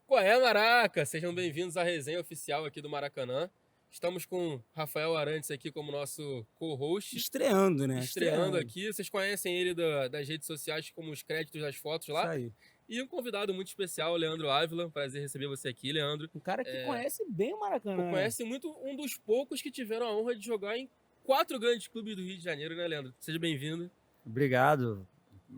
Qual é, Maraca? Sejam bem-vindos à resenha oficial aqui do Maracanã. Estamos com Rafael Arantes aqui como nosso co-host, Estreando, né? estreando Estreando. aqui. Vocês conhecem ele das redes sociais como os créditos das fotos Isso lá. aí. E um convidado muito especial, Leandro Ávila. Prazer receber você aqui, Leandro. Um cara que conhece bem o Pô, Maracanã, né? conhece muito um dos poucos que tiveram a honra de jogar em 4 grandes clubes do Rio de Janeiro, né, Leandro? Seja bem-vindo. Obrigado.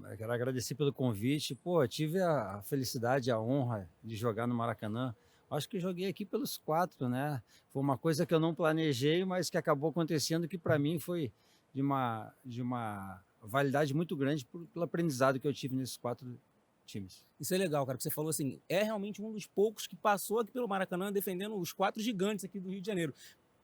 Eu quero agradecer pelo convite. Pô, eu tive a felicidade, a honra de jogar no Maracanã. Acho que joguei aqui pelos quatro, né? Foi uma coisa que eu não planejei, mas que acabou acontecendo, que para mim foi de uma validade muito grande pelo aprendizado que eu tive nesses quatro times. Isso é legal, cara, que você falou assim, é realmente um dos poucos que passou aqui pelo Maracanã defendendo os quatro gigantes aqui do Rio de Janeiro.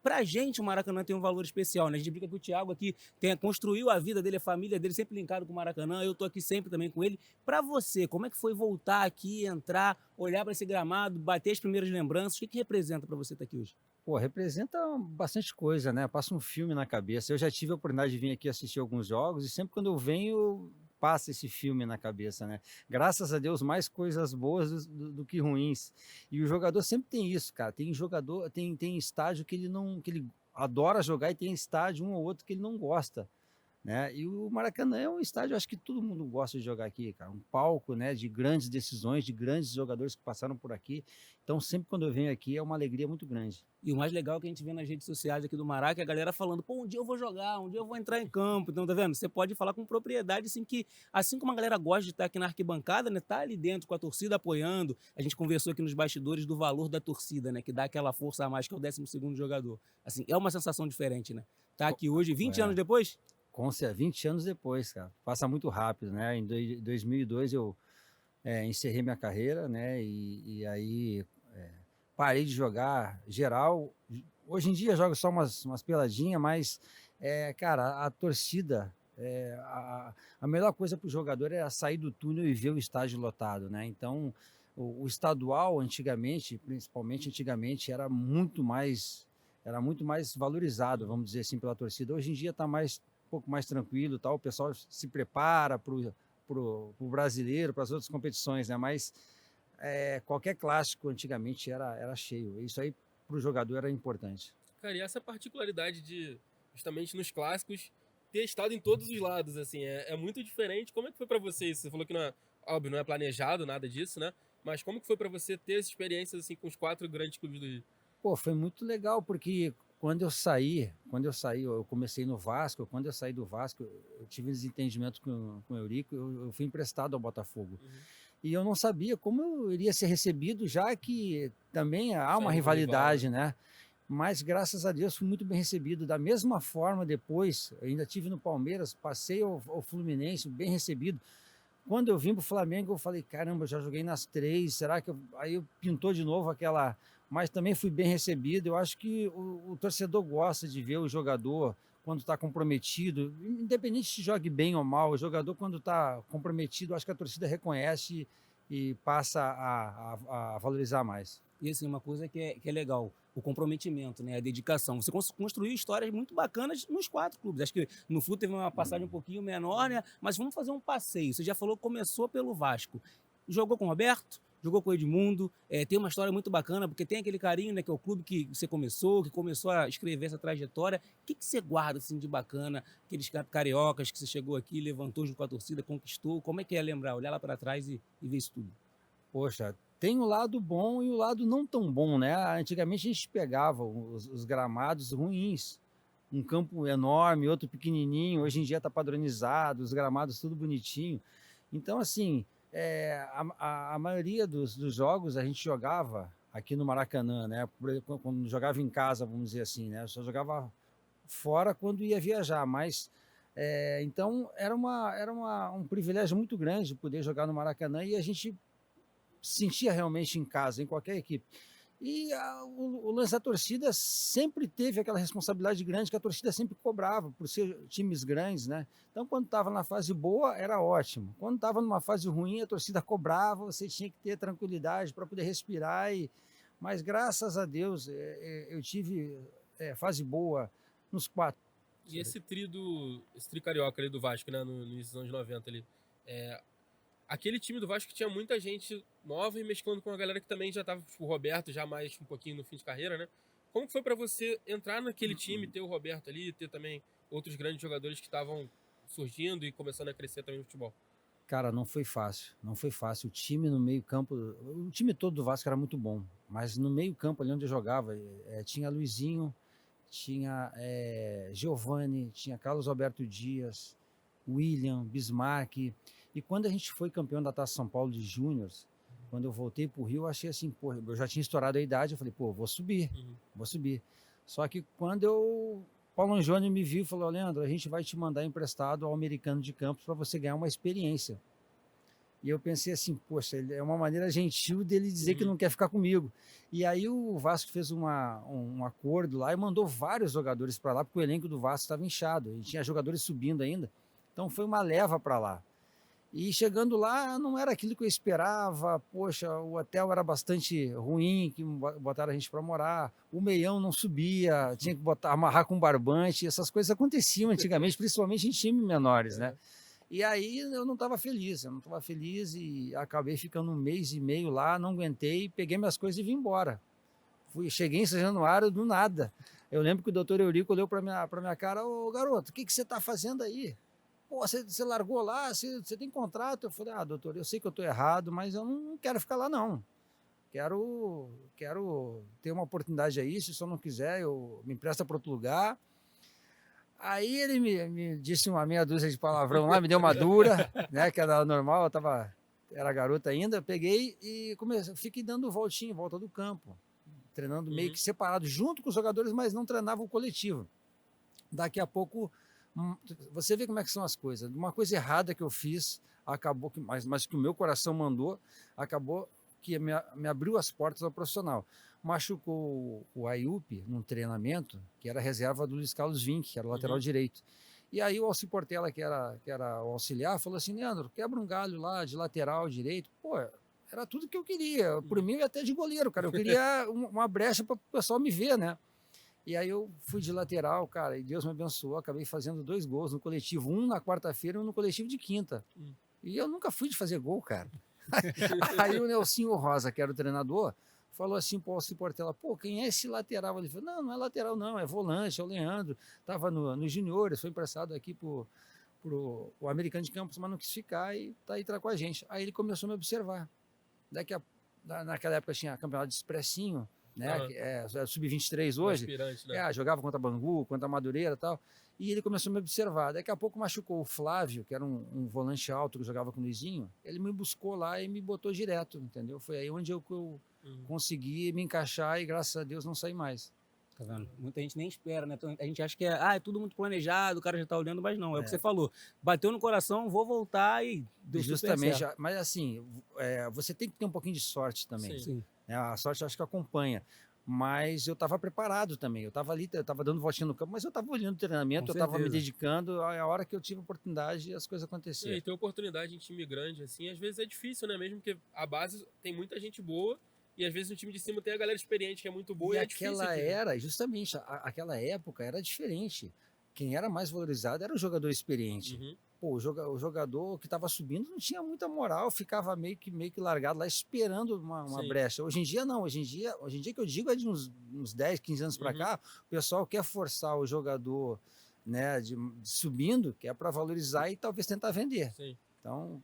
Pra gente, o Maracanã tem um valor especial, né? A gente brinca que o Thiago aqui construiu a vida dele, a família dele, sempre linkado com o Maracanã. Eu tô aqui sempre também com ele. Pra você, como é que foi voltar aqui, entrar, olhar para esse gramado, bater as primeiras lembranças? O que representa pra você estar aqui hoje? Pô, representa bastante coisa, né? Passa um filme na cabeça. Eu já tive a oportunidade de vir aqui assistir alguns jogos e sempre quando eu venho, passa esse filme na cabeça, né? Graças a Deus, mais coisas boas do que ruins. E o jogador sempre tem isso, cara. Tem jogador, tem estádio que ele não, que ele adora jogar e tem estádio um ou outro que ele não gosta, né? E o Maracanã é um estádio, acho que todo mundo gosta de jogar aqui, cara. Um palco, né, de grandes decisões, de grandes jogadores que passaram por aqui. Então, sempre quando eu venho aqui é uma alegria muito grande. E o mais legal que a gente vê nas redes sociais aqui do Maraca é a galera falando, pô, um dia eu vou jogar, um dia eu vou entrar em campo. Então, tá vendo? Você pode falar com propriedade, assim, que assim como a galera gosta de estar aqui na arquibancada, né, tá ali dentro com a torcida apoiando. A gente conversou aqui nos bastidores do valor da torcida, né, que dá aquela força a mais que é o 12º jogador. Assim, é uma sensação diferente, né? Tá aqui hoje, 20 anos É, depois? com 20 anos depois, cara. Passa muito rápido, né? Em 2002 eu encerrei minha carreira, né? E aí parei de jogar geral. Hoje em dia jogo só umas peladinhas, mas, cara, a torcida, a melhor coisa para o jogador era sair do túnel e ver o estádio lotado, né? Então, o estadual, antigamente, principalmente antigamente, era muito mais valorizado, vamos dizer assim, pela torcida. Hoje em dia está um pouco mais tranquilo, tal. O pessoal se prepara para o brasileiro, para as outras competições, né? Mas qualquer clássico antigamente era cheio. Isso aí para o jogador era importante. Cara, e essa particularidade de, justamente nos clássicos, ter estado em todos os lados, assim, é muito diferente. Como é que foi pra você isso? Você falou que não é, óbvio, não é planejado nada disso, né? Mas como que foi pra você ter essa experiência, assim, com os 4 grandes clubes do Rio? Pô, foi muito legal porque eu comecei no Vasco. Quando eu saí do Vasco, eu tive um desentendimento com o Eurico. Eu fui emprestado ao Botafogo. Uhum. E eu não sabia como eu iria ser recebido, já que também há uma Saindo do rival, né? rivalidade, né? Mas graças a Deus fui muito bem recebido. Da mesma forma, depois, eu ainda tive no Palmeiras, passei ao Fluminense, bem recebido. Quando eu vim para o Flamengo, eu falei, caramba, eu já joguei nas três, será que Aí pintou de novo aquela. Mas também fui bem recebido. Eu acho que o torcedor gosta de ver o jogador quando está comprometido, independente se jogue bem ou mal, o jogador quando está comprometido, acho que a torcida reconhece e passa a valorizar mais. E assim, uma coisa que é legal, o comprometimento, né? A dedicação. Você construiu histórias muito bacanas nos quatro clubes. Acho que no Flu teve uma passagem um pouquinho menor, né? Mas vamos fazer um passeio. Você já falou que começou pelo Vasco. Jogou com o Roberto, jogou com o Edmundo. Tem uma história muito bacana, porque tem aquele carinho, né? Que é o clube que você começou, que começou a escrever essa trajetória. O que você guarda assim, de bacana? Aqueles cariocas que você chegou aqui, levantou junto com a torcida, conquistou. Como é que é lembrar? Olhar lá para trás e ver isso tudo. Poxa, tem o lado bom e o lado não tão bom, né? Antigamente a gente pegava os gramados ruins, um campo enorme, outro pequenininho. Hoje em dia está padronizado, os gramados tudo bonitinho. Então, assim, a maioria dos jogos a gente jogava aqui no Maracanã, né? Quando jogava em casa, vamos dizer assim, né? Eu só jogava fora quando ia viajar, mas então era um privilégio muito grande poder jogar no Maracanã e a gente sentia realmente em casa, em qualquer equipe. E o lance da torcida sempre teve aquela responsabilidade grande que a torcida sempre cobrava, por ser times grandes, né? Então, quando estava na fase boa, era ótimo. Quando estava numa fase ruim, a torcida cobrava, você tinha que ter tranquilidade para poder respirar. Mas, graças a Deus, eu tive fase boa nos quatro. E esse tri carioca ali do Vasco, né, no início dos anos 90 ali, aquele time do Vasco tinha muita gente nova e mesclando com a galera que também já tava, tipo, o Roberto já mais um pouquinho no fim de carreira, né? Como que foi pra você entrar naquele time, ter o Roberto ali, ter também outros grandes jogadores que estavam surgindo e começando a crescer também no futebol? Cara, não foi fácil, não foi fácil. O time no meio-campo, o time todo do Vasco era muito bom, mas no meio-campo ali onde eu jogava, tinha Luizinho, tinha Giovani, tinha Carlos Alberto Dias, William, Bismarck. E quando a gente foi campeão da Taça São Paulo de Júniors, quando eu voltei pro Rio, eu achei assim, pô, eu já tinha estourado a idade, eu falei, pô, vou subir, Uhum. vou subir. Só que quando Paulo Anjoni me viu e falou, Leandro, a gente vai te mandar emprestado ao Americano de Campos para você ganhar uma experiência. E eu pensei assim, poxa, é uma maneira gentil dele dizer que não quer ficar comigo. E aí o Vasco fez um acordo lá e mandou vários jogadores para lá, porque o elenco do Vasco estava inchado, e tinha jogadores subindo ainda. Então foi uma leva para lá. E chegando lá, não era aquilo que eu esperava. Poxa, o hotel era bastante ruim, que botaram a gente para morar. O meião não subia, tinha que amarrar com barbante. Essas coisas aconteciam antigamente, principalmente em times menores, né? E aí eu não estava feliz e acabei ficando 1 mês e meio lá, não aguentei, peguei minhas coisas e vim embora. Cheguei em São Januário do nada. Eu lembro que o doutor Eurico olhou para minha cara, ô garoto, o que você está fazendo aí? Pô, você largou lá, você tem contrato? Eu falei, doutor, eu sei que eu estou errado, mas eu não quero ficar lá não. Quero ter uma oportunidade aí, se o senhor não quiser, me empresta para outro lugar. Aí ele me disse uma meia dúzia de palavrão lá, me deu uma dura, né, que era normal, era garota ainda, peguei e fiquei dando volta do campo, treinando meio que separado, junto com os jogadores, mas não treinava o coletivo. Daqui a pouco, você vê como é que são as coisas. Uma coisa errada que eu fiz, acabou que, mas que o meu coração mandou, acabou que me abriu as portas ao profissional. Machucou o Ayup num treinamento, que era reserva do Luiz Carlos Vinck, que era o lateral direito. E aí o Alci Portela, que era o auxiliar, falou assim, Leandro, quebra um galho lá de lateral direito. Pô, era tudo que eu queria. Por mim, eu ia até de goleiro, cara. Eu queria uma brecha para o pessoal me ver, né? E aí eu fui de lateral, cara, e Deus me abençoou. Acabei fazendo 2 gols no coletivo, um na quarta-feira e um no coletivo de quinta. E eu nunca fui de fazer gol, cara. Aí o Nelsinho Rosa, que era o treinador, falou assim pro Alci Portela, pô, quem é esse lateral? Ele falou, não é lateral não, é volante, é o Leandro, tava nos juniores, foi emprestado aqui pro Americano de Campos, mas não quis ficar e tá aí com a gente. Aí ele começou a me observar. Naquela época tinha campeonato de expressinho, né, sub-23 hoje, Aspirante, né? jogava contra Bangu, contra Madureira e tal, e ele começou a me observar. Daqui a pouco machucou o Flávio, que era um volante alto que jogava com o Luizinho, ele me buscou lá e me botou direto, entendeu? Foi aí onde eu consegui me encaixar e graças a Deus não saí mais. Tá vendo? Muita gente nem espera, né? A gente acha que é tudo muito planejado, o cara já tá olhando, mas não, é o que você falou. Bateu no coração, vou voltar e deu Justamente, super certo. mas assim, você tem que ter um pouquinho de sorte também. Sim. A sorte eu acho que acompanha. Mas eu estava preparado também. Eu estava ali, eu estava dando voltinha no campo, mas eu estava olhando o treinamento, eu estava me dedicando. A hora que eu tive a oportunidade, as coisas aconteceram. E ter oportunidade em time grande, assim, às vezes é difícil, né? Mesmo que a base tem muita gente boa e às vezes no time de cima tem a galera experiente que é muito boa e é difícil. Justamente, aquela época era diferente. Quem era mais valorizado era o jogador experiente. Pô, o jogador que estava subindo não tinha muita moral, ficava meio que largado lá esperando uma brecha. Hoje em dia não, hoje em dia que eu digo é de uns 10, 15 anos para cá, o pessoal quer forçar o jogador, né, de subindo, que é para valorizar e talvez tentar vender. Então,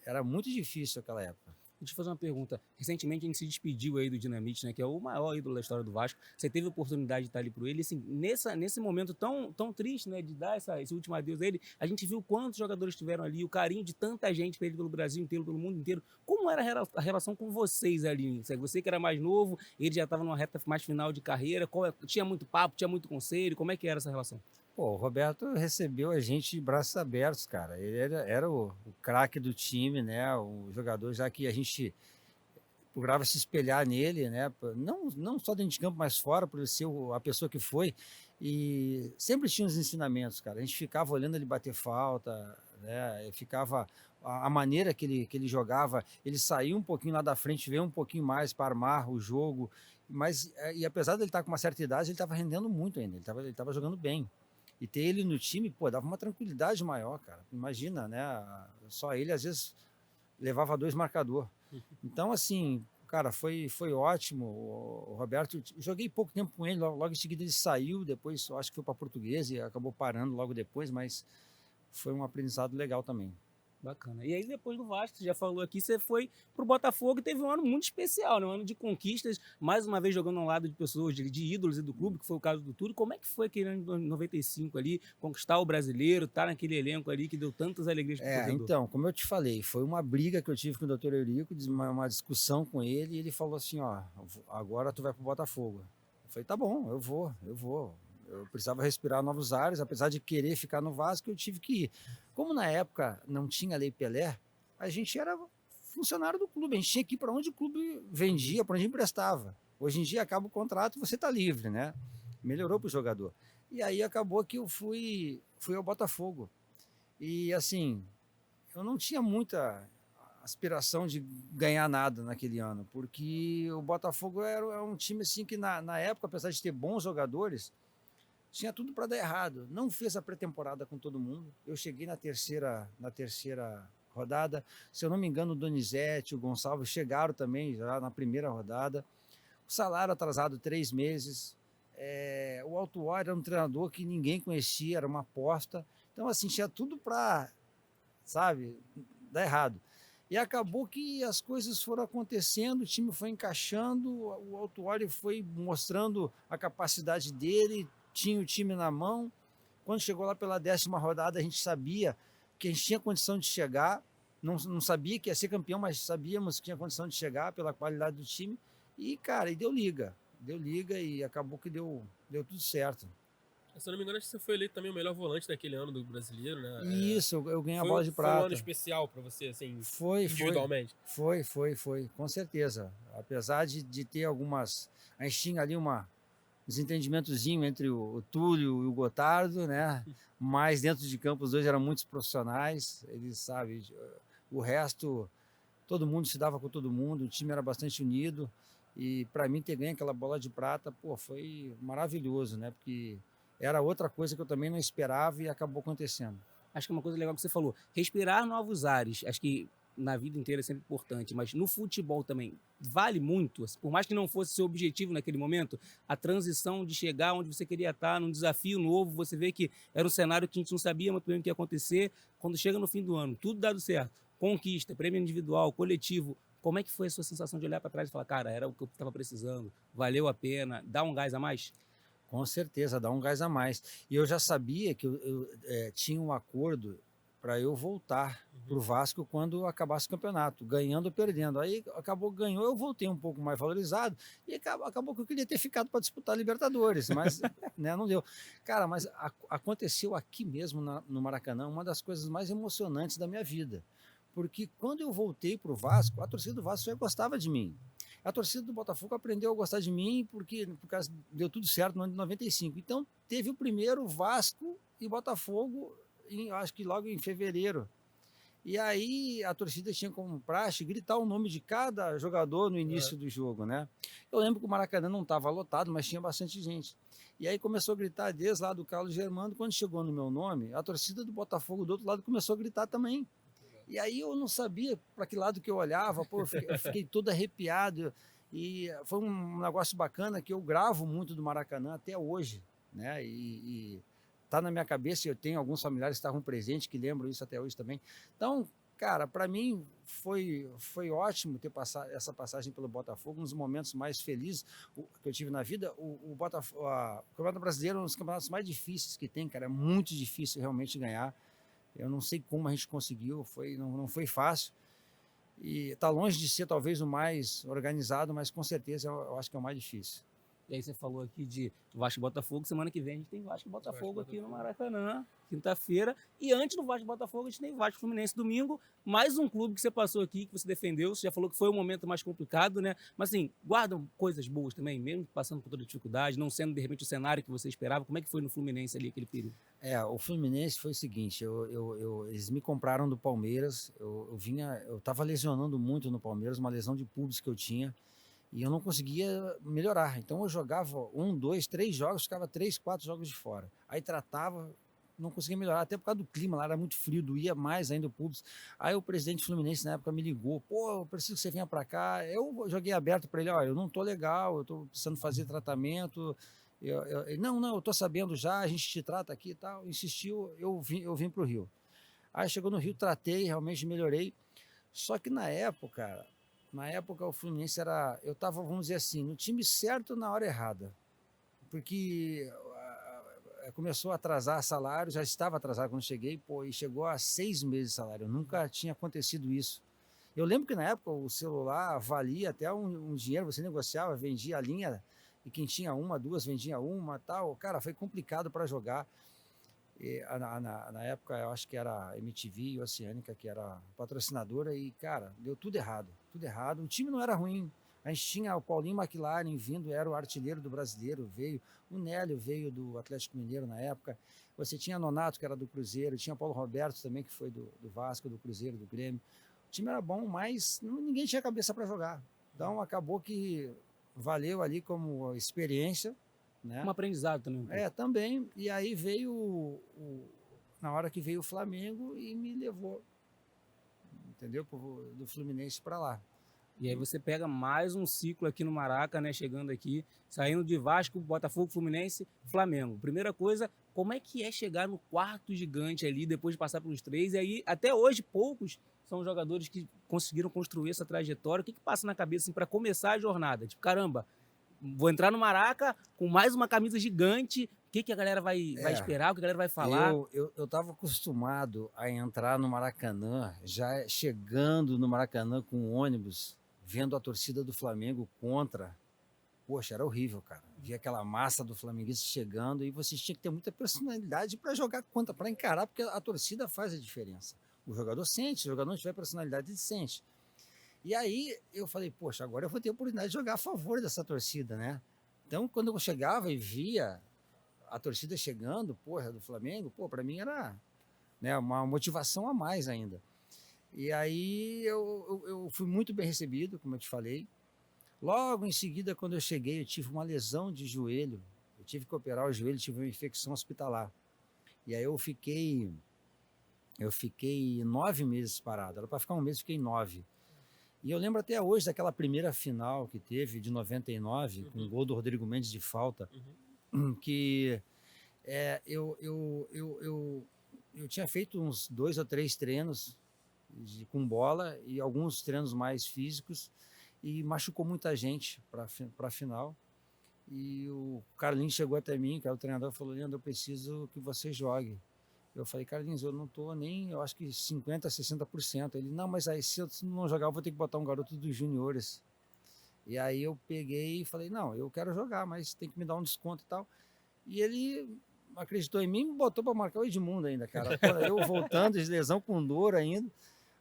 era muito difícil aquela época. Deixa eu fazer uma pergunta. Recentemente a gente se despediu aí do Dinamite, né, que é o maior ídolo da história do Vasco. Você teve a oportunidade de estar ali por ele. Assim, nesse momento tão triste, né, de dar esse último adeus a ele, a gente viu quantos jogadores tiveram ali, o carinho de tanta gente para ele pelo Brasil inteiro, pelo mundo inteiro. Como era a relação com vocês ali? Você que era mais novo, ele já estava numa reta mais final de carreira. Tinha muito papo, tinha muito conselho? Como é que era essa relação? Pô, o Roberto recebeu a gente de braços abertos, cara. Ele era o craque do time, né? O jogador, já que a gente procurava se espelhar nele, né? Não só dentro de campo, mas fora, por ele ser a pessoa que foi. E sempre tinha os ensinamentos, cara. A gente ficava olhando ele bater falta, né? Ficava a maneira que ele jogava, ele saía um pouquinho lá da frente, veio um pouquinho mais para armar o jogo. Mas, e apesar de ele estar com uma certa idade, ele estava rendendo muito ainda. Ele estava jogando bem. E ter ele no time, pô, dava uma tranquilidade maior, cara. Imagina, né? Só ele, às vezes, levava 2 marcador. Então, assim, cara, foi ótimo. O Roberto, joguei pouco tempo com ele, logo em seguida ele saiu, depois eu acho que foi para Portuguesa e acabou parando logo depois, mas foi um aprendizado legal também. Bacana. E aí, depois do Vasco, você já falou aqui, você foi pro Botafogo e teve um ano muito especial, né? Um ano de conquistas, mais uma vez jogando ao lado de pessoas, de ídolos e do clube, que foi o caso do Túlio. Como é que foi aquele ano de 95 ali, conquistar o brasileiro, estar naquele elenco ali que deu tantas alegrias pro torcedor? Então, como eu te falei, foi uma briga que eu tive com o Dr. Eurico, uma discussão com ele, e ele falou assim, ó, agora tu vai pro Botafogo. Eu falei, tá bom, eu vou. Eu precisava respirar novos ares, apesar de querer ficar no Vasco, eu tive que ir. Como na época não tinha Lei Pelé, a gente era funcionário do clube, a gente tinha que ir para onde o clube vendia, para onde emprestava. Hoje em dia acaba o contrato, você está livre, né? Melhorou para o jogador. E aí acabou que eu fui ao Botafogo. E assim, eu não tinha muita aspiração de ganhar nada naquele ano, porque o Botafogo era um time assim que na época, apesar de ter bons jogadores, tinha tudo para dar errado. Não fez a pré-temporada com todo mundo. Eu cheguei na terceira rodada. Se eu não me engano, o Donizete, o Gonçalves chegaram também já na primeira rodada. O salário atrasado 3 meses. O Autuori era um treinador que ninguém conhecia, era uma aposta. Então, assim, tinha tudo para, sabe, dar errado. E acabou que as coisas foram acontecendo, o time foi encaixando, o Autuori foi mostrando a capacidade dele, tinha o time na mão. Quando chegou lá pela 10ª rodada, a gente sabia que a gente tinha condição de chegar, não sabia que ia ser campeão, mas sabíamos que tinha condição de chegar pela qualidade do time. E, cara, deu liga e acabou que deu tudo certo. Se eu não me engano, acho que você foi eleito também o melhor volante daquele ano do brasileiro, né? Isso, eu ganhei a bola de prata. Foi um ano especial para você, assim, Foi, individualmente? Foi, com certeza. Apesar de ter algumas... A gente tinha ali desentendimentozinho entre o Túlio e o Gotardo, né? Mas dentro de campo os dois eram muitos profissionais, eles sabem, o resto, todo mundo se dava com todo mundo, o time era bastante unido, e para mim ter ganho aquela bola de prata, pô, foi maravilhoso, né? Porque era outra coisa que eu também não esperava e acabou acontecendo. Acho que é uma coisa legal que você falou, respirar novos ares, acho que na vida inteira é sempre importante, mas no futebol também vale muito, por mais que não fosse seu objetivo naquele momento, a transição de chegar onde você queria estar, num desafio novo, você vê que era um cenário que a gente não sabia muito bem o que ia acontecer, quando chega no fim do ano, tudo dado certo, conquista, prêmio individual, coletivo, como é que foi a sua sensação de olhar para trás e falar, cara, era o que eu estava precisando, valeu a pena, dá um gás a mais? Com certeza, dá um gás a mais. E eu já sabia que eu tinha um acordo para eu voltar para o Vasco quando acabasse o campeonato, ganhando ou perdendo. Aí ganhou, eu voltei um pouco mais valorizado e acabou que eu queria ter ficado para disputar a Libertadores, mas né, não deu. Cara, mas aconteceu aqui mesmo no Maracanã uma das coisas mais emocionantes da minha vida, porque quando eu voltei para o Vasco, a torcida do Vasco já gostava de mim. A torcida do Botafogo aprendeu a gostar de mim por causa deu tudo certo no ano de 95. Então, teve o primeiro Vasco e Botafogo, acho que logo em fevereiro. E aí a torcida tinha como praxe gritar o nome de cada jogador no início do jogo, né? Eu lembro que o Maracanã não estava lotado, mas tinha bastante gente. E aí começou a gritar desde lá do Carlos Germano. Quando chegou no meu nome, a torcida do Botafogo do outro lado começou a gritar também. E aí eu não sabia para que lado que eu olhava, pô, eu fiquei todo arrepiado. E foi um negócio bacana que eu gravo muito do Maracanã até hoje, né? E tá na minha cabeça, eu tenho alguns familiares que estavam presentes que lembram isso até hoje também. Então, cara, para mim foi ótimo ter passado essa passagem pelo Botafogo, um dos momentos mais felizes que eu tive na vida. O Campeonato Brasileiro é um dos campeonatos mais difíceis que tem, cara, é muito difícil realmente ganhar. Eu não sei como a gente conseguiu, não foi fácil. E está longe de ser talvez o mais organizado, mas com certeza eu acho que é o mais difícil. E aí você falou aqui de Vasco e Botafogo, semana que vem a gente tem Vasco e Botafogo aqui no Maracanã, quinta-feira. E antes do Vasco e Botafogo, a gente tem Vasco e Fluminense domingo. Mais um clube que você passou aqui, que você defendeu. Você já falou que foi um momento mais complicado, né? Mas assim, guardam coisas boas também, mesmo passando por toda dificuldade, não sendo de repente o cenário que você esperava. Como é que foi no Fluminense ali aquele período? O Fluminense foi o seguinte, eles me compraram do Palmeiras, eu estava lesionando muito no Palmeiras, uma lesão de pubis que eu tinha, e eu não conseguia melhorar. Então eu jogava 1, 2, 3 jogos, ficava 3, 4 jogos de fora. Aí tratava, não conseguia melhorar, até por causa do clima, lá era muito frio, doía mais ainda o pubis. Aí o presidente fluminense na época me ligou, pô, eu preciso que você venha para cá. Eu joguei aberto para ele, ó, eu não tô legal, eu tô precisando fazer tratamento. Não, eu tô sabendo já, a gente te trata aqui e tal. Insistiu, eu vim pro Rio. Aí chegou no Rio, tratei, realmente melhorei. Só que na época o Fluminense eu tava, vamos dizer assim, no time certo na hora errada. Porque começou a atrasar salário, já estava atrasado quando cheguei, pô, e chegou a 6 meses de salário. Nunca tinha acontecido isso. Eu lembro que na época o celular valia até um dinheiro, você negociava, vendia a linha, e quem tinha uma, duas, vendia uma, tal. Cara, foi complicado para jogar. E, na época, eu acho que era a MTV e a Oceânica, que era a patrocinadora, e, cara, deu tudo errado, tudo errado. O time não era ruim. A gente tinha o Paulinho McLaren vindo, era o artilheiro do brasileiro, veio. O Nélio veio do Atlético Mineiro na época. Você tinha Nonato, que era do Cruzeiro, tinha Paulo Roberto também, que foi do Vasco, do Cruzeiro, do Grêmio. O time era bom, mas ninguém tinha cabeça para jogar. Então acabou que valeu ali como experiência, né? Um aprendizado também. Também. E aí veio na hora que veio o Flamengo e me levou, entendeu? Do Fluminense para lá. E aí você pega mais um ciclo aqui no Maraca, né? Chegando aqui, saindo de Vasco, Botafogo, Fluminense, Flamengo. Primeira coisa, como é que é chegar no quarto gigante ali, depois de passar pelos 3? E aí, até hoje, poucos são jogadores que conseguiram construir essa trajetória. O que passa na cabeça assim, para começar a jornada? Tipo, caramba, vou entrar no Maraca com mais uma camisa gigante. O que a galera vai esperar? O que a galera vai falar? Eu estava acostumado a entrar no Maracanã, já chegando no Maracanã com o ônibus, vendo a torcida do Flamengo contra. Poxa, era horrível, cara. Via aquela massa do flamenguista chegando e você tinha que ter muita personalidade para jogar contra, para encarar, porque a torcida faz a diferença. O jogador sente, se o jogador não tiver personalidade, ele sente. E aí eu falei, poxa, agora eu vou ter a oportunidade de jogar a favor dessa torcida, né? Então, quando eu chegava e via a torcida chegando, porra, do Flamengo, pô, para mim era, né, uma motivação a mais ainda. E aí eu fui muito bem recebido, como eu te falei. Logo em seguida, quando eu cheguei, eu tive uma lesão de joelho. Eu tive que operar o joelho, tive uma infecção hospitalar. E aí eu fiquei 9 meses parado. Era para ficar um mês, fiquei 9. E eu lembro até hoje daquela primeira final que teve, de 99, com o gol do Rodrigo Mendes de falta, que eu tinha feito uns 2 ou 3 treinos com bola e alguns treinos mais físicos, e machucou muita gente para a final. E o Carlinhos chegou até mim, que era o treinador, e falou: Leandro, eu preciso que você jogue. Eu falei: Carlinhos, eu não estou nem, eu acho que 50%, 60%. Ele: não, mas aí se eu não jogar, eu vou ter que botar um garoto dos juniores. E aí eu peguei e falei: não, eu quero jogar, mas tem que me dar um desconto e tal. E ele acreditou em mim e me botou para marcar o Edmundo ainda, cara. Eu voltando de lesão com dor ainda.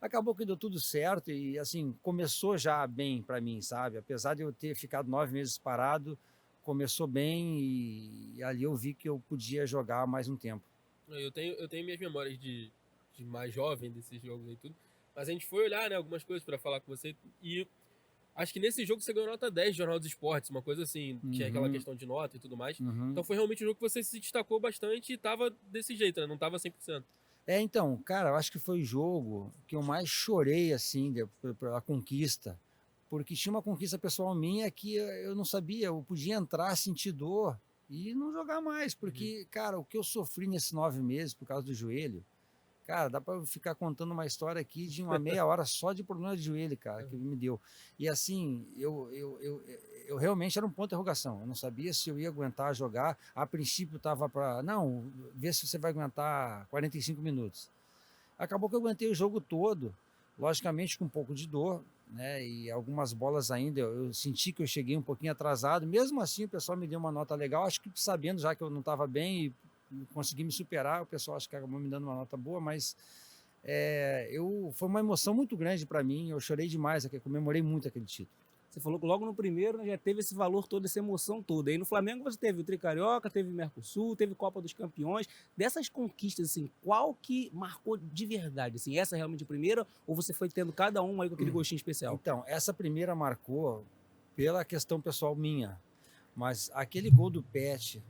Acabou que deu tudo certo e, assim, começou já bem para mim, sabe? Apesar de eu ter ficado 9 meses parado, começou bem e ali eu vi que eu podia jogar mais um tempo. Eu tenho minhas memórias de mais jovem desses jogos aí tudo, mas a gente foi olhar, né, algumas coisas para falar com você e acho que nesse jogo você ganhou nota 10 de Jornal dos Esportes, uma coisa assim, que é aquela questão de nota e tudo mais. Então foi realmente um jogo que você se destacou bastante e tava desse jeito, né? Não tava 100%. Então, cara, eu acho que foi o jogo que eu mais chorei, assim, pela conquista. Porque tinha uma conquista pessoal minha que eu não sabia, eu podia entrar, sentir dor e não jogar mais. Porque, cara, o que eu sofri nesses 9 meses por causa do joelho, cara, dá para ficar contando uma história aqui de uma meia hora só de problema de joelho, cara, que me deu. E assim, eu realmente era um ponto de interrogação. Eu não sabia se eu ia aguentar jogar. A princípio estava para, não, ver se você vai aguentar 45 minutos. Acabou que eu aguentei o jogo todo, logicamente com um pouco de dor, né? E algumas bolas ainda, eu senti que eu cheguei um pouquinho atrasado. Mesmo assim, o pessoal me deu uma nota legal, acho que sabendo já que eu não estava bem e consegui me superar, o pessoal acho que acabou me dando uma nota boa, mas foi uma emoção muito grande para mim, eu chorei demais, comemorei muito aquele título. Você falou que logo no primeiro já teve esse valor todo, essa emoção toda. Aí no Flamengo você teve o Tricarioca, teve o Mercosul, teve Copa dos Campeões. Dessas conquistas, assim, qual que marcou de verdade? Assim, essa realmente a primeira ou você foi tendo cada uma aí com aquele gostinho especial? Então, essa primeira marcou pela questão pessoal minha, mas aquele gol do Pet,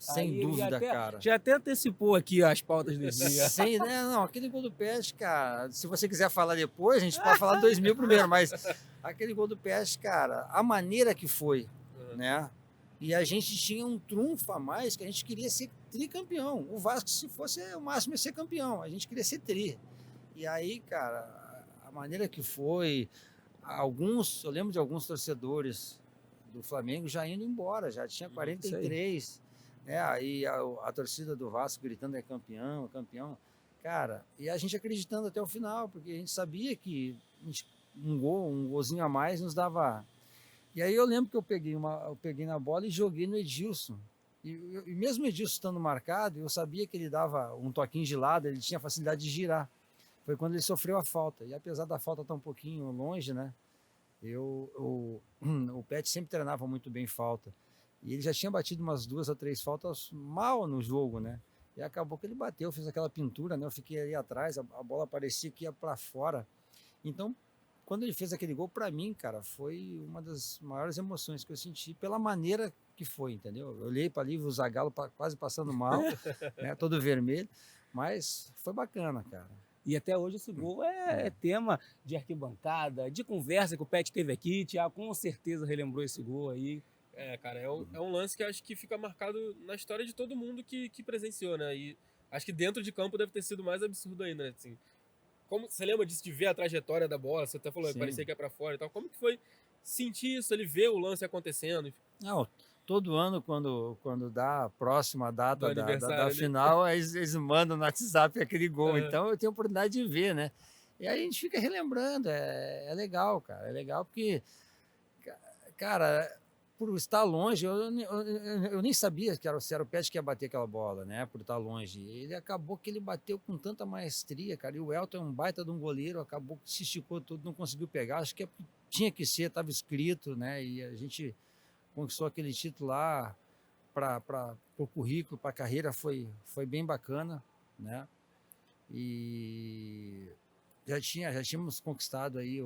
Sem Aí, dúvida, cara. Já até antecipou aqui as pautas do dia. Sem, né, não, aquele gol do Pet, cara, se você quiser falar depois, a gente pode falar 2000 primeiro, mas aquele gol do Pet, cara, a maneira que foi, né? E a gente tinha um trunfo a mais, que a gente queria ser tricampeão. O Vasco, se fosse o máximo, ia ser campeão. A gente queria ser tri. E aí, cara, a maneira que foi, eu lembro de alguns torcedores do Flamengo já indo embora, já tinha 43, né? Aí a torcida do Vasco gritando é campeão, campeão. Cara, e a gente acreditando até o final, porque a gente sabia que um golzinho a mais nos dava. E aí eu lembro que eu peguei na bola e joguei no Edilson. E mesmo o Edilson estando marcado, eu sabia que ele dava um toquinho de lado, ele tinha facilidade de girar. Foi quando ele sofreu a falta. E apesar da falta estar um pouquinho longe, né? O Pet sempre treinava muito bem falta. E ele já tinha batido umas 2 ou 3 faltas mal no jogo, né? E acabou que ele bateu, fez aquela pintura, né? Eu fiquei ali atrás, a bola parecia que ia para fora. Então, quando ele fez aquele gol, para mim, cara, foi uma das maiores emoções que eu senti pela maneira que foi, entendeu? Eu olhei para ali, o Zagallo quase passando mal, né? Todo vermelho, mas foi bacana, cara. E até hoje esse gol é tema de arquibancada, de conversa que o Pet teve aqui. Thiago com certeza relembrou esse gol aí. Cara, é um lance que eu acho que fica marcado na história de todo mundo que presenciou, né? E acho que dentro de campo deve ter sido mais absurdo ainda, né? Assim, como você lembra disso, de ver a trajetória da bola? Você até falou que parecia que ia pra fora e tal. Como que foi sentir isso, ele ver o lance acontecendo? Não, todo ano, quando dá a próxima data da né? final, eles mandam no WhatsApp aquele gol. Então eu tenho a oportunidade de ver, né? E aí a gente fica relembrando, é legal, cara. É legal porque, cara, por estar longe, eu nem sabia se era o Pet que ia bater aquela bola, né? Por estar longe. Ele acabou que ele bateu com tanta maestria, cara. E o Elton é um baita de um goleiro, acabou que se esticou todo, não conseguiu pegar. Acho que tinha que ser, estava escrito, né? E a gente conquistou aquele título lá para o currículo, para a carreira, foi bem bacana, né? E já tínhamos conquistado aí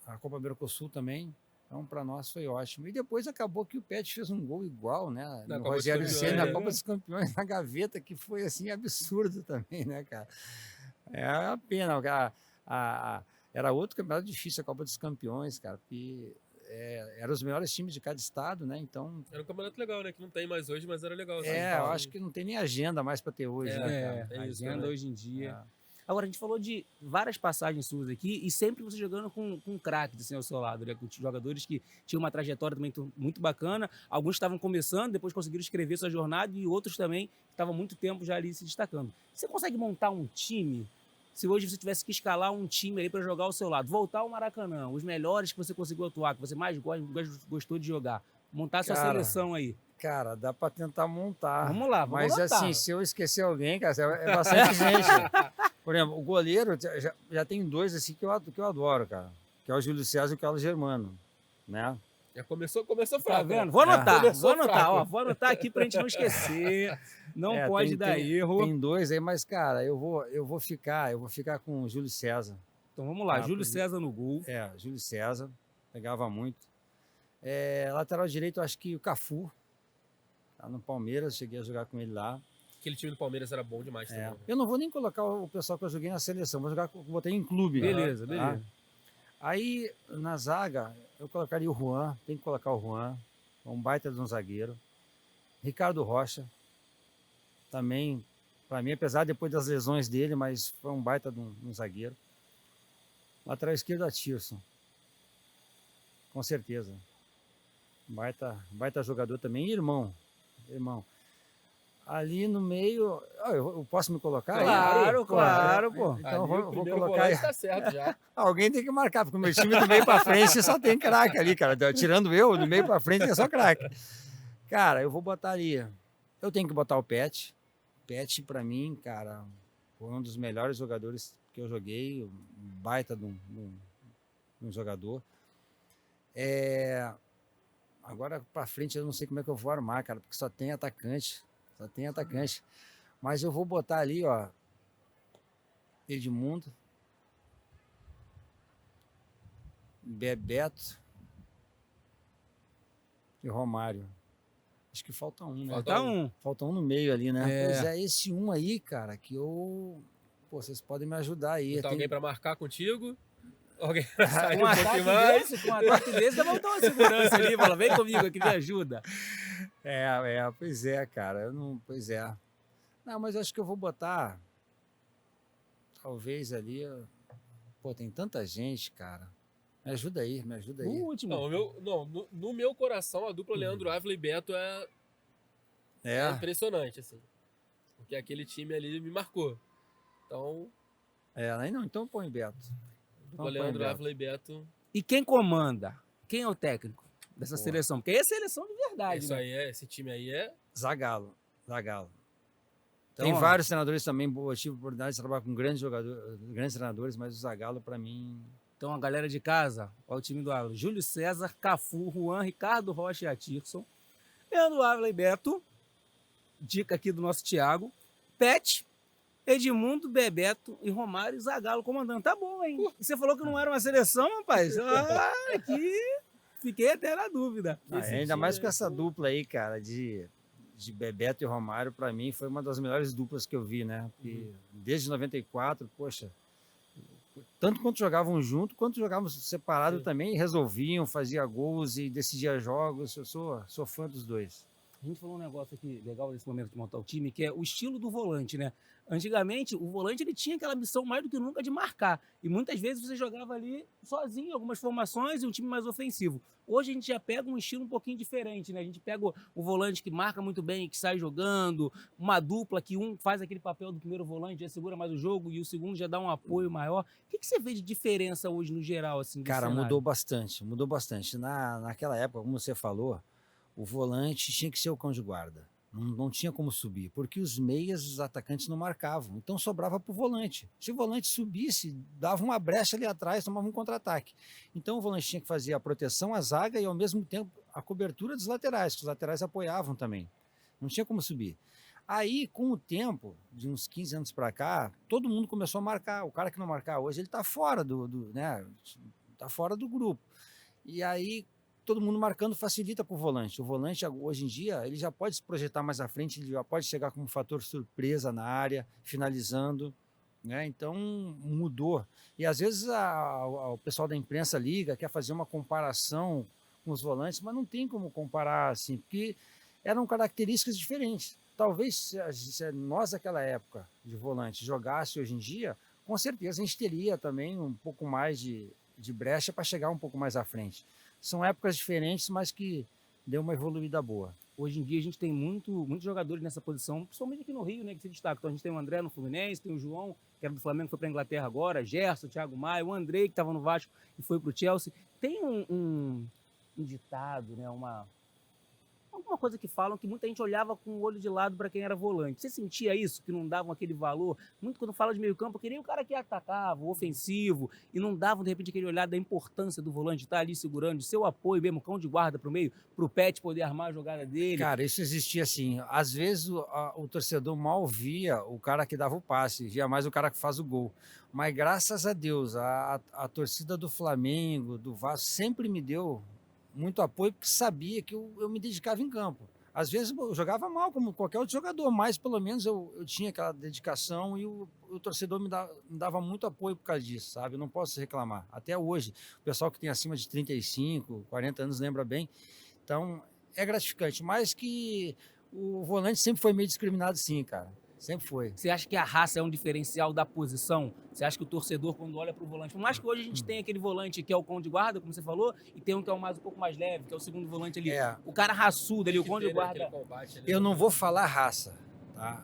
a Copa Mercosul também, então para nós foi ótimo. E depois acabou que o Pet fez um gol igual, né? No Rogério Ceni, na Copa dos Campeões, na gaveta, que foi assim absurdo também, né, cara? É a pena, era outro campeonato difícil, a Copa dos Campeões, cara, porque eram os melhores times de cada estado, né? Então era um campeonato legal, né? Que não tem mais hoje, mas era legal. Eu acho que não tem nem agenda mais para ter hoje, né, cara? Agenda hoje em dia. Agora, a gente falou de várias passagens suas aqui e sempre você jogando com craques assim, ao seu lado, né? Com jogadores que tinham uma trajetória também muito bacana. Alguns estavam começando, depois conseguiram escrever sua jornada e outros também estavam há muito tempo já ali se destacando. Você consegue montar um time? Se hoje você tivesse que escalar um time ali para jogar ao seu lado, voltar ao Maracanã, os melhores que você conseguiu atuar, que você mais gostou de jogar, montar sua seleção aí. Cara, dá para tentar montar. Vamos lá, mas assim, se eu esquecer alguém, cara, é bastante gente. Por exemplo, o goleiro, já tem 2 assim que eu adoro, cara. Que é o Júlio César e o Carlos Germano, né? Já começou fraco. Tá vendo? Vou anotar, vou anotar aqui pra gente não esquecer. Não pode dar erro. Tem 2 aí, mas, cara, eu vou ficar com o Júlio César. Então vamos lá, Júlio César no gol. Júlio César, pegava muito. Lateral direito, eu acho que o Cafu. Tá no Palmeiras, cheguei a jogar com ele lá. Aquele time do Palmeiras era bom demais também. Eu não vou nem colocar o pessoal que eu joguei na seleção, vou botar em clube. Beleza. Aí, na zaga, eu colocaria o Juan, tem que colocar o Juan, um baita de um zagueiro. Ricardo Rocha, também, para mim, apesar depois das lesões dele, mas foi um baita de um zagueiro. Lateral esquerdo, Atirson, com certeza. Baita jogador também, irmão. Ali no meio, eu posso me colocar? Claro, pô. Então vou colocar aí. Tá certo já. Alguém tem que marcar, porque o meu time do meio para frente só tem craque ali, cara. Tirando eu, do meio para frente é só craque. Cara, eu vou botar ali. Eu tenho que botar o Pet. Pet, para mim, cara, foi um dos melhores jogadores que eu joguei. Um baita de um jogador. Agora para frente eu não sei como é que eu vou armar, cara, porque só tem atacante. Mas eu vou botar ali, ó, Edmundo, Bebeto e Romário. Acho que falta um, né? Falta Tá um. Falta um no meio ali, né? É. Pois é, esse um aí, cara, que eu... Pô, vocês podem me ajudar aí. Botar Tem- alguém pra marcar contigo? Alguém pra sair Com um um ataque pouquinho mais? desse, com um ataque desse, dá pra botar uma segurança ali, fala, vem comigo aqui, me ajuda. Pois é, cara. Eu não, pois é. Não, mas eu acho que eu vou botar. Talvez ali. Pô, tem tanta gente, cara. Me ajuda aí, me ajuda O aí. último. No meu coração, a dupla Leandro Ávila e Beto é impressionante, assim. Porque aquele time ali me marcou. Então, Aí não, então põe Beto. dupla põe Leandro Beto. Ávila e Beto. E quem comanda? Quem é o técnico dessa Boa. seleção? Porque é seleção de verdade, Isso né? aí esse time aí é. Zagalo. Então, Tem ó, vários treinadores também boas. Tive a oportunidade de trabalhar com grandes jogadores, grandes treinadores, mas o Zagalo, pra mim. Então, a galera de casa, olha o time do Ávila. Júlio César, Cafu, Juan, Ricardo Rocha e Atirson. Leandro Ávila e Beto. Dica aqui do nosso Thiago. Pet, Edmundo, Bebeto e Romário e Zagallo comandando. Tá bom, hein? E você falou que não era uma seleção, rapaz? Ah, aqui fiquei até na dúvida. Esse Ainda time mais com é- essa dupla aí, cara, de Bebeto e Romário, pra mim foi uma das melhores duplas que eu vi, né? Porque desde 94, poxa, tanto quanto jogavam junto, quanto jogavam separado Sim. também, resolviam, fazia gols e decidia jogos. Eu sou fã dos dois. A gente falou um negócio aqui legal nesse momento de montar o time, que é o estilo do volante, né? Antigamente, o volante ele tinha aquela missão mais do que nunca de marcar. E muitas vezes você jogava ali sozinho, algumas formações e um time mais ofensivo. Hoje a gente já pega um estilo um pouquinho diferente, né? A gente pega o volante que marca muito bem, que sai jogando, uma dupla que um faz aquele papel do primeiro volante, já segura mais o jogo e o segundo já dá um apoio maior. O que você vê de diferença hoje no geral, assim, do Cara, cenário? mudou bastante. Naquela época, como você falou, o volante tinha que ser o cão de guarda. Não tinha como subir, porque os meias, os atacantes não marcavam. Então sobrava para o volante. Se o volante subisse, dava uma brecha ali atrás, tomava um contra-ataque. Então o volante tinha que fazer a proteção à zaga e ao mesmo tempo a cobertura dos laterais, que os laterais apoiavam também. Não tinha como subir. Aí, com o tempo, de uns 15 anos para cá, todo mundo começou a marcar. O cara que não marcar hoje, ele está fora né? Tá fora do grupo. E aí todo mundo marcando facilita para o volante. O volante, hoje em dia, ele já pode se projetar mais à frente, ele já pode chegar como fator surpresa na área, finalizando, né? Então, mudou. E às vezes o pessoal da imprensa liga, quer fazer uma comparação com os volantes, mas não tem como comparar assim, porque eram características diferentes. Talvez se nós, naquela época de volante, jogasse hoje em dia, com certeza a gente teria também um pouco mais de brecha para chegar um pouco mais à frente. São épocas diferentes, mas que deu uma evoluída boa. Hoje em dia a gente tem muitos jogadores nessa posição, principalmente aqui no Rio, né, que se destacam. Então a gente tem o André no Fluminense, tem o João, que era do Flamengo, foi para a Inglaterra agora, Gerson, Thiago Maia, o Andrei, que estava no Vasco e foi para o Chelsea. Tem um ditado, né, alguma coisa que falam que muita gente olhava com o olho de lado para quem era volante. Você sentia isso, que não davam aquele valor? Muito quando fala de meio campo, eu queria o cara que atacava, o ofensivo, e não davam, de repente, aquele olhar da importância do volante estar ali segurando, de seu apoio mesmo, cão de guarda para o meio, para o Pet poder armar a jogada dele. Cara, isso existia assim. Às vezes o torcedor mal via o cara que dava o passe, via mais o cara que faz o gol. Mas graças a Deus, a torcida do Flamengo, do Vasco, sempre me deu muito apoio, porque sabia que eu me dedicava em campo. Às vezes eu jogava mal, como qualquer outro jogador, mas pelo menos eu tinha aquela dedicação e o torcedor me dava muito apoio por causa disso, sabe? Eu não posso reclamar. Até hoje, o pessoal que tem acima de 35, 40 anos lembra bem. Então, é gratificante, mas que o volante sempre foi meio discriminado sim, cara. Sempre foi. Você acha que a raça é um diferencial da posição? Você acha que o torcedor, quando olha para o volante, por mais que hoje a gente tenha aquele volante que é o cão de guarda, como você falou, e tem um que é um pouco mais leve, que é o segundo volante ali, o cara raçudo ali, o cão de guarda. Eu não vou falar raça, tá?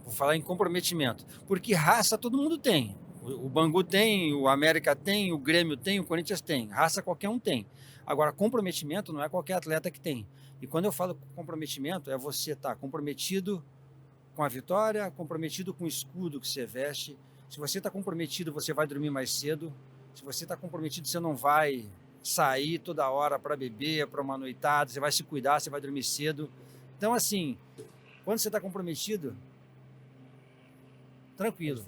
Vou falar em comprometimento, porque raça todo mundo tem. O Bangu tem, o América tem, o Grêmio tem, o Corinthians tem. Raça qualquer um tem. Agora, comprometimento não é qualquer atleta que tem. E quando eu falo comprometimento, é você estar comprometido com a vitória, comprometido com o escudo que você veste. Se você está comprometido, você vai dormir mais cedo. Se você está comprometido, você não vai sair toda hora para beber, para uma noitada, você vai se cuidar, você vai dormir cedo. Então, assim, quando você está comprometido, tranquilo.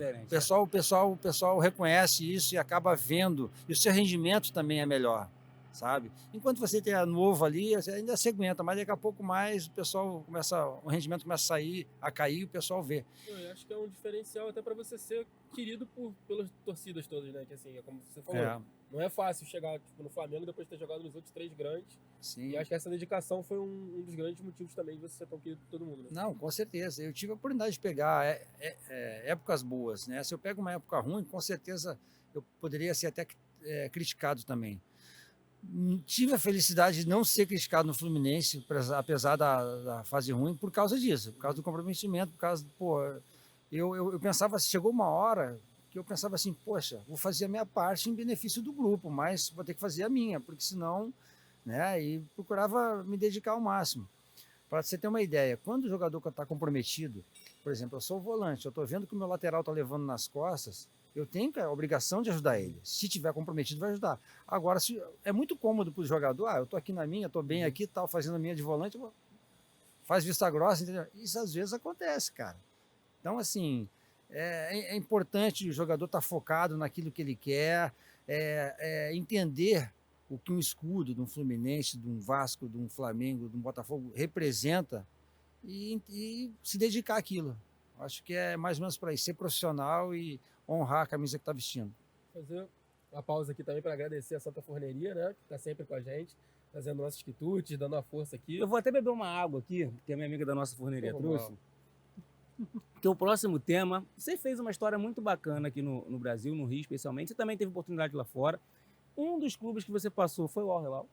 O pessoal reconhece isso e acaba vendo. E o seu rendimento também é melhor. sabe? Enquanto você tem a novo ali, você ainda se aguenta, mas daqui a pouco mais o rendimento começa a cair e o pessoal vê. Eu acho que é um diferencial até para você ser querido pelas torcidas todas, né? Que assim, é como você falou, É, não é fácil chegar tipo, no Flamengo depois de ter jogado nos outros 3 grandes. sim. E acho que essa dedicação foi um dos grandes motivos também de você ser tão querido por todo mundo, né? Não, com certeza. Eu tive a oportunidade de pegar épocas boas, né? Se eu pego uma época ruim, com certeza eu poderia ser até criticado também. Tive a felicidade de não ser criticado no Fluminense, apesar da fase ruim, por causa disso, por causa do comprometimento, por causa, pô, eu pensava, chegou uma hora que eu pensava assim, poxa, vou fazer a minha parte em benefício do grupo, mas vou ter que fazer a minha, porque senão, né, e procurava me dedicar ao máximo. Para você ter uma ideia, quando o jogador está comprometido, por exemplo, eu sou o volante, eu estou vendo que o meu lateral está levando nas costas, eu tenho a obrigação de ajudar ele. Se tiver comprometido, vai ajudar. Agora, é muito cômodo para o jogador, eu estou aqui na minha, estou bem aqui, tal, fazendo a minha de volante, faz vista grossa, entendeu? Isso às vezes acontece, cara. Então, assim, é importante o jogador estar focado naquilo que ele quer, entender o que um escudo de um Fluminense, de um Vasco, de um Flamengo, de um Botafogo representa e se dedicar àquilo. Acho que é mais ou menos para isso, ser profissional e honrar a camisa que está vestindo. Fazer uma pausa aqui também para agradecer a Santa Forneria, né? Que está sempre com a gente, fazendo nossos quitutes, dando uma força aqui. Eu vou até beber uma água aqui, que a minha amiga da nossa forneria Pô, trouxe. Porque o próximo tema, você fez uma história muito bacana aqui no Brasil, no Rio especialmente, você também teve oportunidade lá fora. Um dos clubes que você passou foi o Al Hilal,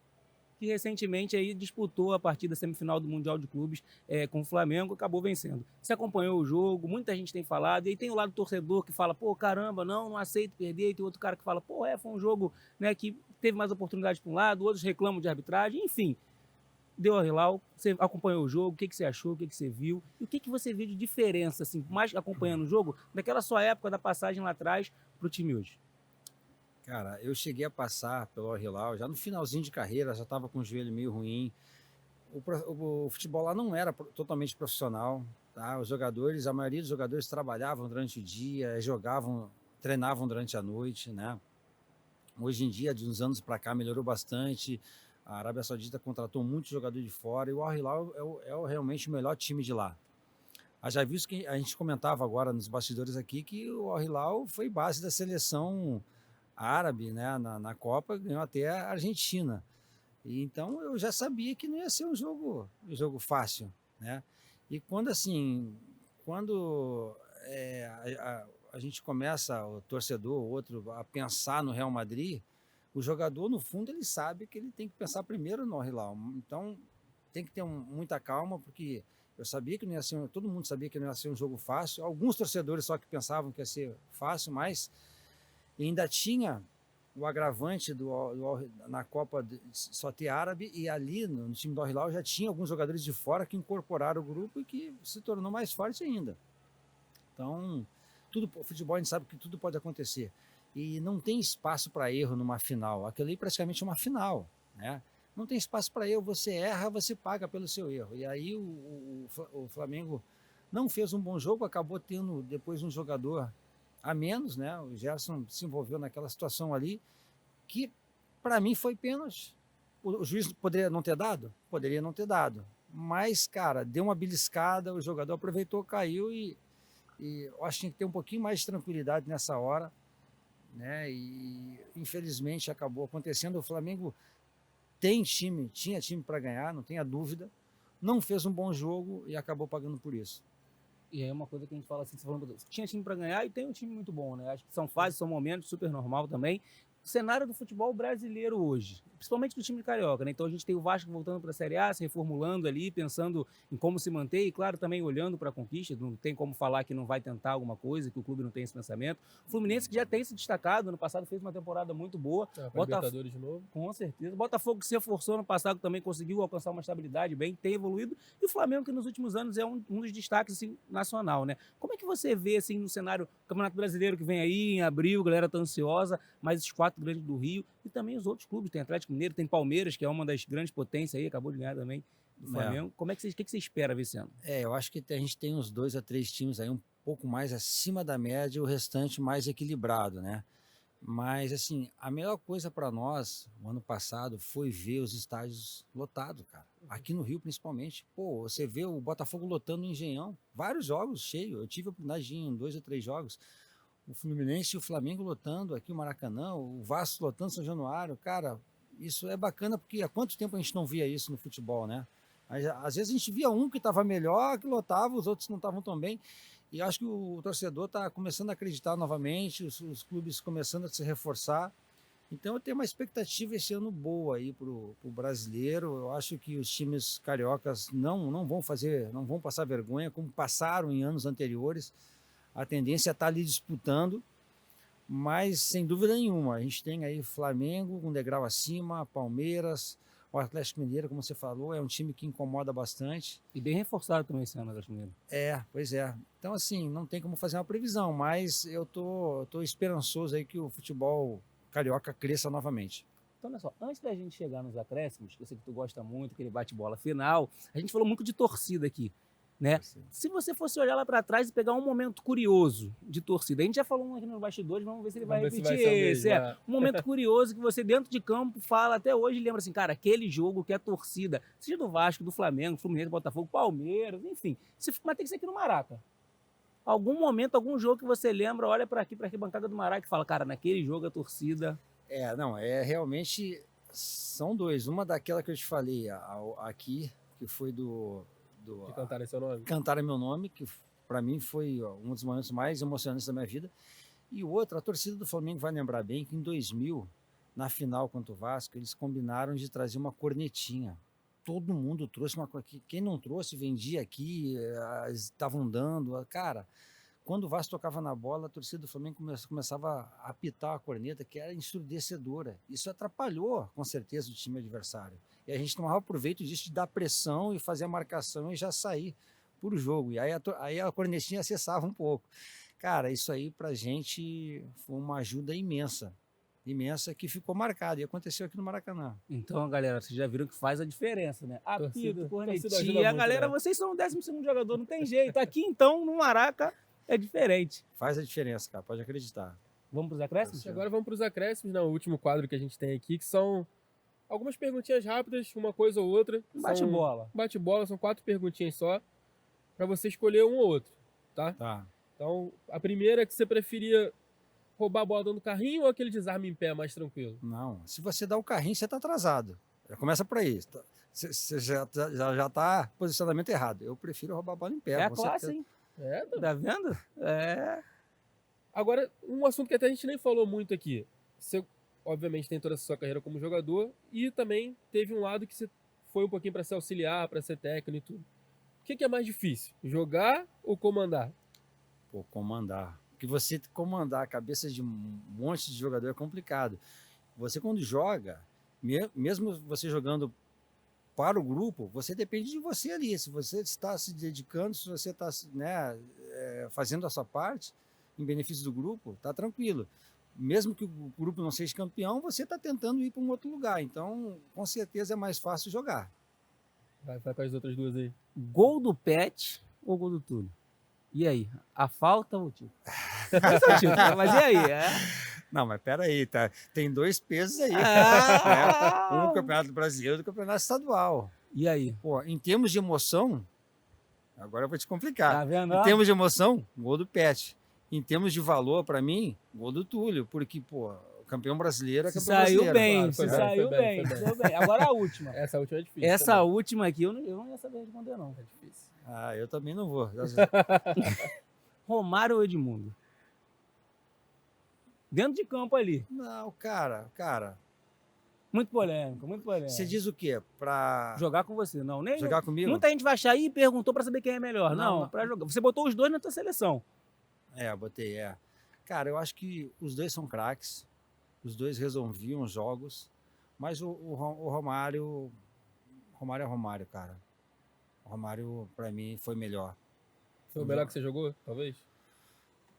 que recentemente aí disputou a partida semifinal do Mundial de Clubes com o Flamengo, acabou vencendo. Você acompanhou o jogo, muita gente tem falado, e aí tem o lado torcedor que fala, pô, caramba, não aceito perder, e tem outro cara que fala, pô, foi um jogo, né, que teve mais oportunidade para um lado, outros reclamam de arbitragem, enfim. Deu Al Hilal, você acompanhou o jogo, o que você achou, o que você viu, e o que você viu de diferença, assim, mais acompanhando o jogo, daquela sua época da passagem lá atrás para o time hoje? Cara, eu cheguei a passar pelo Al Hilal, já no finalzinho de carreira, já estava com o joelho meio ruim. O futebol lá não era totalmente profissional, tá? Os jogadores, a maioria dos jogadores trabalhavam durante o dia, jogavam, treinavam durante a noite, né? Hoje em dia, de uns anos para cá, melhorou bastante. A Arábia Saudita contratou muitos jogadores de fora e o Al Hilal realmente o melhor time de lá. Já visto que a gente comentava agora nos bastidores aqui que o Al Hilal foi base da seleção árabe, né, na Copa, ganhou até a Argentina. E então eu já sabia que não ia ser um jogo fácil, né? E quando a gente começa, o torcedor, o outro, a pensar no Real Madrid, o jogador, no fundo, ele sabe que ele tem que pensar primeiro no Al Hilal. Então, tem que ter muita calma, porque eu sabia que não ia ser, todo mundo sabia que não ia ser um jogo fácil. Alguns torcedores só que pensavam que ia ser fácil, mas ainda tinha o agravante na Copa só ter árabe, e ali no time do Al Hilal já tinha alguns jogadores de fora que incorporaram o grupo e que se tornou mais forte ainda. Então, o futebol a gente sabe que tudo pode acontecer. E não tem espaço para erro numa final. Aquilo ali praticamente é uma final, né? Não tem espaço para erro, você erra, você paga pelo seu erro. E aí o Flamengo não fez um bom jogo, acabou tendo depois um jogador a menos, né? O Gerson se envolveu naquela situação ali, que para mim foi pênalti. O juiz poderia não ter dado? Poderia não ter dado. Mas, cara, deu uma beliscada, o jogador aproveitou, caiu e eu acho que tinha que ter um pouquinho mais de tranquilidade nessa hora, né? E infelizmente acabou acontecendo. O Flamengo tinha time para ganhar, não tenha dúvida. Não fez um bom jogo e acabou pagando por isso. E aí é uma coisa que a gente fala assim, você falando, tinha time para ganhar e tem um time muito bom, né? Acho que são fases, são momentos, super normal também. O cenário do futebol brasileiro hoje, principalmente do time carioca, né? Então a gente tem o Vasco voltando para a Série A, se reformulando ali, pensando em como se manter e, claro, também olhando para a conquista. Não tem como falar que não vai tentar alguma coisa, que o clube não tem esse pensamento. O Fluminense, que já tem se destacado, ano passado fez uma temporada muito boa. Libertadores de novo. Com certeza. O Botafogo, que se reforçou no passado, também conseguiu alcançar uma estabilidade bem, tem evoluído. E o Flamengo, que nos últimos anos é um dos destaques assim, nacional, né? Como é que você vê assim, no cenário Campeonato Brasileiro que vem aí em abril, a galera tá ansiosa, mas esses 4 grandes do Rio e também os outros clubes, tem Atlético Mineiro, tem Palmeiras, que é uma das grandes potências aí, acabou de ganhar também do Flamengo. Como é que você espera ver esse ano? Eu acho que a gente tem uns 2 a 3 times aí um pouco mais acima da média e o restante mais equilibrado, né? Mas, assim, a melhor coisa para nós, o ano passado, foi ver os estádios lotados, cara. Aqui no Rio, principalmente. Pô, você vê o Botafogo lotando o Engenhão, vários jogos cheios. Eu tive a oportunidade de ir em 2 ou 3 jogos. O Fluminense e o Flamengo lotando aqui o Maracanã, o Vasco lotando São Januário. Cara, isso é bacana, porque há quanto tempo a gente não via isso no futebol, né? Às vezes a gente via um que estava melhor, que lotava, os outros não estavam tão bem. E acho que o torcedor está começando a acreditar novamente, os clubes começando a se reforçar. Então eu tenho uma expectativa esse ano boa aí para o brasileiro. Eu acho que os times cariocas não vão passar vergonha, como passaram em anos anteriores. A tendência é estar ali disputando, mas sem dúvida nenhuma, a gente tem aí Flamengo um degrau acima, Palmeiras, o Atlético Mineiro, como você falou, é um time que incomoda bastante. E bem reforçado também esse ano, Atlético Mineiro. Pois é. Então, assim, não tem como fazer uma previsão, mas eu tô esperançoso aí que o futebol carioca cresça novamente. Então, olha só, antes da gente chegar nos acréscimos, que eu sei que tu gosta muito, aquele bate-bola final, a gente falou muito de torcida aqui, né? Se você fosse olhar lá para trás e pegar um momento curioso de torcida, a gente já falou um aqui nos bastidores, vamos ver se ele vai repetir esse. Um momento curioso que você dentro de campo fala até hoje, lembra assim, cara, aquele jogo que é torcida, seja do Vasco, do Flamengo, Fluminense, Botafogo, Palmeiras, enfim, mas tem que ser aqui no Maraca. Algum momento, algum jogo que você lembra, olha para aqui, para a bancada do Maraca e fala, cara, naquele jogo a torcida... Realmente são dois. Uma daquela que eu te falei aqui, que foi De cantarem seu nome? Cantarem Meu Nome, que para mim foi um dos momentos mais emocionantes da minha vida. E o outro, a torcida do Flamengo vai lembrar bem que em 2000, na final contra o Vasco, eles combinaram de trazer uma cornetinha. Todo mundo trouxe uma cornetinha. Quem não trouxe, vendia aqui, estavam dando. Cara, quando o Vasco tocava na bola, a torcida do Flamengo começava a apitar a corneta, que era ensurdecedora. Isso atrapalhou, com certeza, o time adversário. E a gente tomava proveito disso, de dar pressão e fazer a marcação e já sair por jogo. E aí a cornetinha cessava um pouco. Cara, isso aí pra gente foi uma ajuda imensa. Imensa, que ficou marcada. E aconteceu aqui no Maracanã. Então, galera, vocês já viram que faz a diferença, né? Apito, cornetinha, ajuda a galera, muito, né? vocês são o 12º jogador, não tem jeito. Aqui, então, no Maraca, é diferente. Faz a diferença, cara, pode acreditar. Vamos pros acréscimos? Agora vamos para os acréscimos, né? O último quadro que a gente tem aqui, que são algumas perguntinhas rápidas, uma coisa ou outra. Bate-bola. Bate-bola, são 4 perguntinhas só, para você escolher um ou outro, tá? Tá. Então, a primeira é que você preferia roubar a bola dando carrinho ou aquele desarme em pé mais tranquilo? Não, se você dá o carrinho, você tá atrasado. Já começa por aí. Você já tá posicionamento errado. Eu prefiro roubar a bola em pé. É a com classe, certeza. hein? É, Tá vendo? É. Agora, um assunto que até a gente nem falou muito aqui. Você, obviamente, tem toda a sua carreira como jogador e também teve um lado que você foi um pouquinho para ser auxiliar, para ser técnico e tudo. O que é mais difícil? Jogar ou comandar? Pô, comandar. Porque você comandar a cabeça de um monte de jogador é complicado. Você, quando joga, mesmo você jogando para o grupo, você depende de você ali. Se você está se dedicando, se você está, né, fazendo a sua parte em benefício do grupo, tá tranquilo. Mesmo que o grupo não seja campeão, você está tentando ir para um outro lugar. Então, com certeza é mais fácil jogar. Vai com as outras duas aí. Gol do Pet ou gol do Túlio? E aí? A falta ou o título? Esse é o título, mas e aí? Não, mas peraí, tá? Tem 2 pesos aí. Ah! Um no Campeonato Brasileiro e do Campeonato Estadual. E aí? Pô, em termos de emoção, agora eu vou te complicar. Tá vendo? Em termos de emoção, gol do Pet. Em termos de valor, para mim, gol do Túlio, porque, pô, o campeão brasileiro é Se campeão saiu brasileiro. bem, claro, se foi saiu bem, bem, foi saiu bem. Agora a última. Essa última é difícil. Essa também. última aqui eu não ia saber responder, não. É difícil. Ah, eu também não vou. Romário ou Edmundo? Dentro de campo ali. Não, cara. Muito polêmico, muito polêmico. Você diz o quê? Pra Jogar com você, não. Nem jogar comigo? Muita gente vai achar e perguntou pra saber quem é melhor. Não, Não, pra jogar. Você botou os dois na tua seleção. Botei. Cara, eu acho que os dois são craques. Os dois resolviam os jogos. Mas o Romário... Romário é Romário, cara. O Romário, pra mim, foi melhor. Foi o melhor que você jogou, talvez?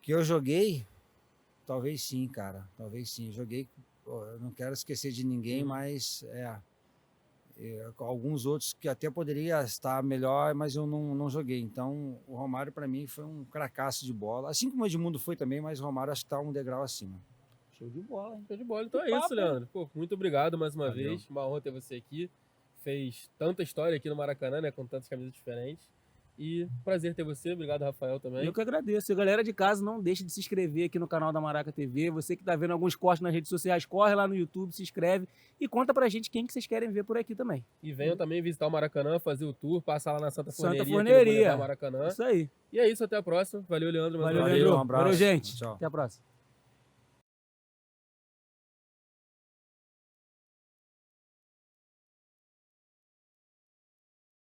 Que eu joguei, talvez sim, cara. Talvez sim. Joguei, eu não quero esquecer de ninguém, mas alguns outros que até poderia estar melhor, mas eu não joguei. Então, o Romário para mim foi um cracaço de bola. Assim como o Edmundo foi também, mas o Romário acho que está um degrau acima. Show de bola, hein? Show de bola. Então Que é isso, papo, Leandro. Pô, muito obrigado mais uma Valeu. vez. Uma honra ter você aqui. Fez tanta história aqui no Maracanã, né? Com tantas camisas diferentes. E prazer ter você. Obrigado, Rafael, também. Eu que agradeço. E galera de casa, não deixe de se inscrever aqui no canal da Maraca TV. Você que tá vendo alguns cortes nas redes sociais, corre lá no YouTube, se inscreve e conta pra gente quem que vocês querem ver por aqui também. E venham também visitar o Maracanã, fazer o tour, passar lá na Santa Santa Forneria. Forneria. Maracanã. Isso aí. E é isso, até a próxima. Valeu, Leandro. mais Valeu, uma vez. Leandro. Um abraço. Valeu, gente. Tchau. Até a próxima.